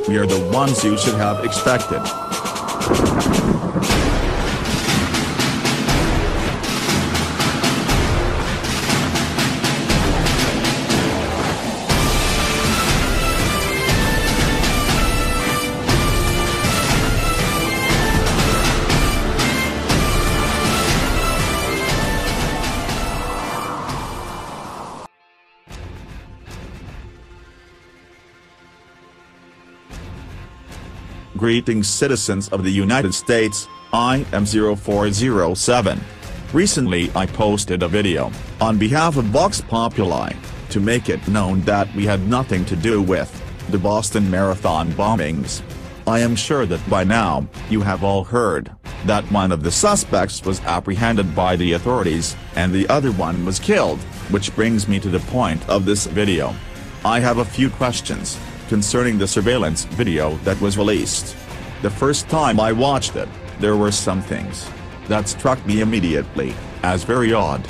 We are the ones you should have expected. Greetings citizens of the United States, I am 0407. Recently I posted a video, on behalf of Vox Populi, to make it known that we had nothing to do with the Boston Marathon bombings. I am sure that by now, you have all heard that one of the suspects was apprehended by the authorities, and the other one was killed, which brings me to the point of this video. I have a few questions concerning the surveillance video that was released. The first time I watched it, there were some things that struck me immediately as very odd.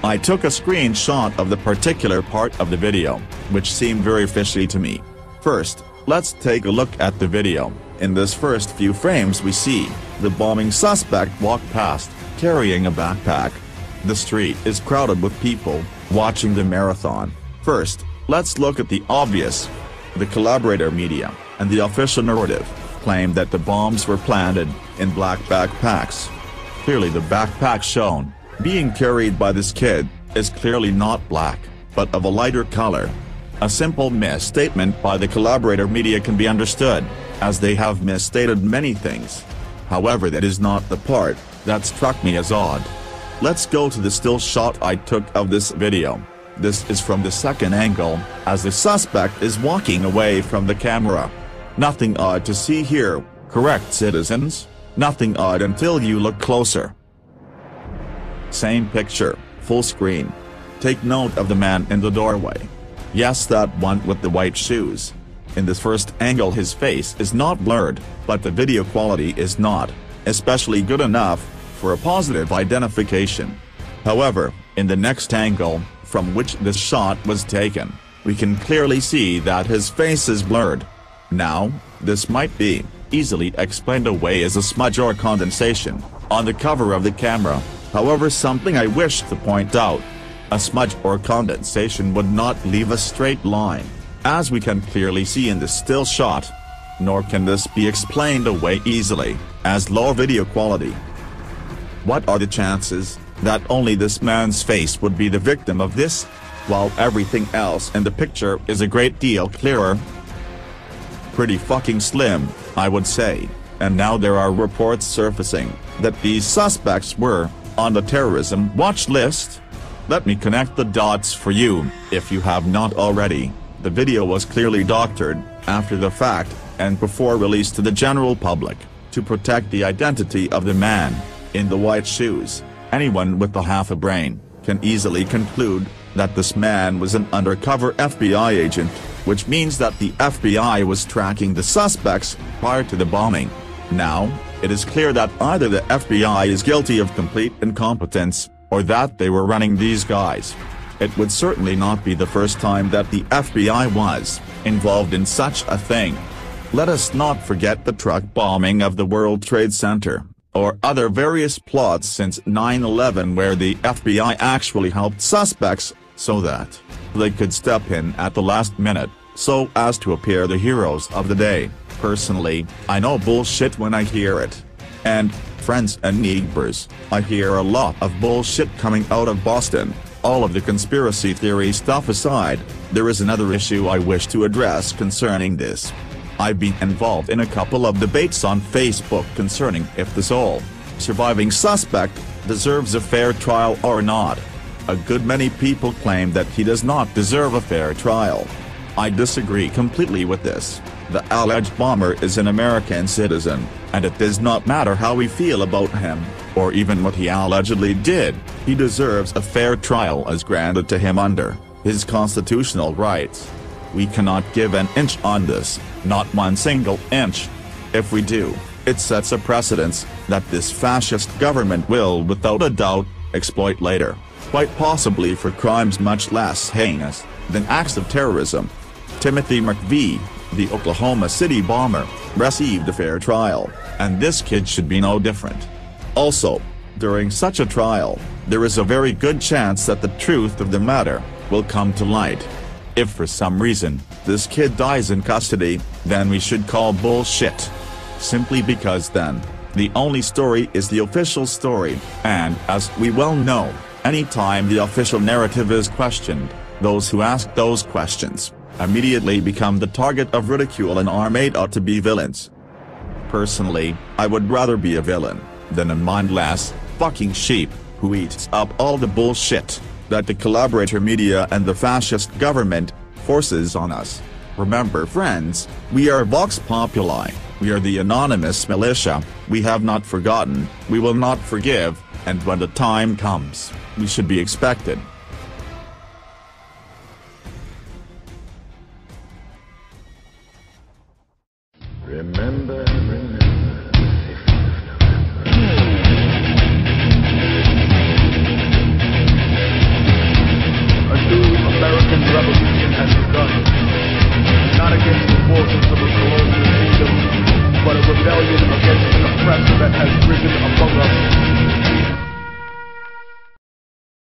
I took a screenshot of the particular part of the video, which seemed very fishy to me. First, let's take a look at the video. In this first few frames we see the bombing suspect walk past, carrying a backpack. The street is crowded with people watching the marathon. First, let's look at the obvious. The collaborator media, and the official narrative, claimed that the bombs were planted in black backpacks. Clearly the backpack shown, being carried by this kid, is clearly not black, but of a lighter color. A simple misstatement by the collaborator media can be understood, as they have misstated many things. However, that is not the part that struck me as odd. Let's go to the still shot I took of this video. This is from the second angle, as the suspect is walking away from the camera. Nothing odd to see here, correct citizens? Nothing odd until you look closer. Same picture, full screen. Take note of the man in the doorway. Yes, that one with the white shoes. In this first angle his face is not blurred, but the video quality is not, especially good enough, for a positive identification. However, in the next angle, from which this shot was taken, we can clearly see that his face is blurred. Now, this might be easily explained away as a smudge or condensation on the cover of the camera. However, something I wish to point out. A smudge or condensation would not leave a straight line, as we can clearly see in the still shot. Nor can this be explained away easily, as low video quality. What are the chances that only this man's face would be the victim of this, while everything else in the picture is a great deal clearer? Pretty fucking slim, I would say, and now there are reports surfacing that these suspects were on the terrorism watch list. Let me connect the dots for you, if you have not already. The video was clearly doctored, after the fact, and before release to the general public, to protect the identity of the man in the white shoes. Anyone with a half a brain can easily conclude that this man was an undercover FBI agent, which means that the FBI was tracking the suspects prior to the bombing. Now, it is clear that either the FBI is guilty of complete incompetence, or that they were running these guys. It would certainly not be the first time that the FBI was involved in such a thing. Let us not forget the truck bombing of the World Trade Center, or other various plots since 9/11 where the FBI actually helped suspects, so that they could step in at the last minute, so as to appear the heroes of the day. Personally, I know bullshit when I hear it. And, friends and neighbors, I hear a lot of bullshit coming out of Boston. All of the conspiracy theory stuff aside, there is another issue I wish to address concerning this. I've been involved in a couple of debates on Facebook concerning if the sole surviving suspect deserves a fair trial or not. A good many people claim that he does not deserve a fair trial. I disagree completely with this. The alleged bomber is an American citizen, and it does not matter how we feel about him, or even what he allegedly did, he deserves a fair trial as granted to him under his constitutional rights. We cannot give an inch on this, not one single inch. If we do, it sets a precedence that this fascist government will without a doubt exploit later, quite possibly for crimes much less heinous than acts of terrorism. Timothy McVeigh, The Oklahoma City bomber received a fair trial, and this kid should be no different. Also, during such a trial, there is a very good chance that the truth of the matter will come to light. If for some reason, this kid dies in custody, then we should call bullshit. Simply because then, the only story is the official story, and as we well know, anytime the official narrative is questioned, those who ask those questions immediately become the target of ridicule and are made out to be villains. Personally, I would rather be a villain than a mindless, fucking sheep who eats up all the bullshit that the collaborator media and the fascist government forces on us. Remember friends, we are Vox Populi, we are the anonymous militia, we have not forgotten, we will not forgive, and when the time comes, we should be expected. Remember. A new American revolution has begun. Not against the forces of a colonial kingdom, but a rebellion against an oppressor that has risen among us.